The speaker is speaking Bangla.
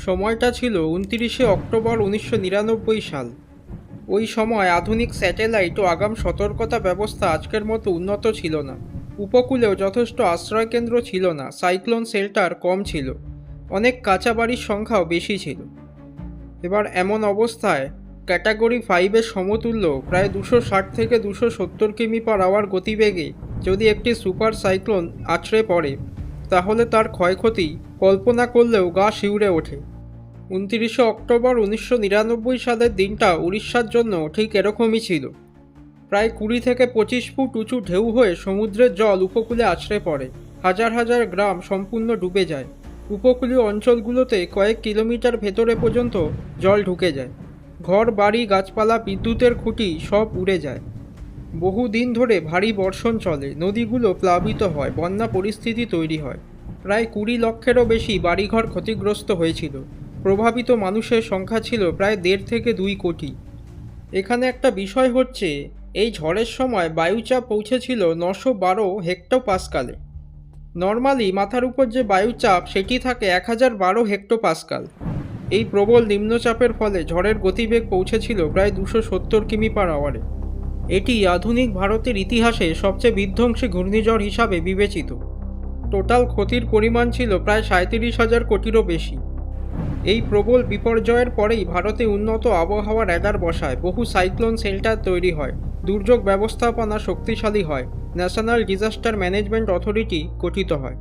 সময়টা ছিল 29 অক্টোবর 1999 সাল। ওই সময় আধুনিক স্যাটেলাইট ও আগাম সতর্কতা ব্যবস্থা আজকের মতো উন্নত ছিল না। উপকূলেও যথেষ্ট আশ্রয়কেন্দ্র ছিল না, সাইক্লোন শেল্টার কম ছিল, অনেক কাঁচা বাড়ির সংখ্যাও বেশি ছিল। এবার এমন অবস্থায় ক্যাটাগরি 5-এর সমতুল্য প্রায় 260 থেকে 270 কিমি/আওয়ার গতিবেগে যদি একটি সুপার সাইক্লোন আছড়ে পড়ে, তাহলে তার ক্ষয়ক্ষতি কল্পনা করলেও গা শিউরে ওঠে। 29 অক্টোবর 1999 সালের দিনটা উড়িষ্যার জন্য ঠিক এরকমই ছিল। প্রায় 20 থেকে 25 ফুট উঁচু ঢেউ হয়ে সমুদ্রের জল উপকূলে আছড়ে পড়ে, হাজার হাজার গ্রাম সম্পূর্ণ ডুবে যায়। উপকূলীয় অঞ্চলগুলোতে কয়েক কিলোমিটার ভেতরে পর্যন্ত জল ঢুকে যায়। ঘর বাড়ি, গাছপালা, বিদ্যুতের খুঁটি সব উড়ে যায়। বহু দিন ধরে ভারী বর্ষণ চলে, নদীগুলো প্লাবিত হয়, বন্যা পরিস্থিতি তৈরি হয়। প্রায় 20 লক্ষেরও বেশি বাড়িঘর ক্ষতিগ্রস্ত হয়েছিল। প্রভাবিত মানুষের সংখ্যা ছিল প্রায় 1.5 থেকে 2 কোটি। এখানে একটা বিষয় হচ্ছে, এই ঝড়ের সময় বায়ুচাপ পৌঁছেছিল 912 হেক্টোপাস্কালে। নর্মালি মাথার উপর যে বায়ুচাপ সেটি থাকে 1012 হেক্টোপাস্কাল। এই প্রবল নিম্নচাপের ফলে ঝড়ের গতিবেগ পৌঁছেছিল প্রায় 270 কিমি/আওয়ারে। এটি আধুনিক ভারতের ইতিহাসে সবচেয়ে বিধ্বংসী ঘূর্ণিঝড় হিসাবে বিবেচিত। টোটাল ক্ষতির পরিমাণ ছিল প্রায় 37,000 কোটিরও বেশি। এই প্রবল বিপর্যয়ের পরেই ভারতে উন্নত আবহাওয়া র্যাডার বসায়, বহু সাইক্লোন শেল্টার তৈরি হয়, দুর্যোগ ব্যবস্থাপনা শক্তিশালী হয়, ন্যাশনাল ডিজাস্টার ম্যানেজমেন্ট অথরিটি গঠিত হয়।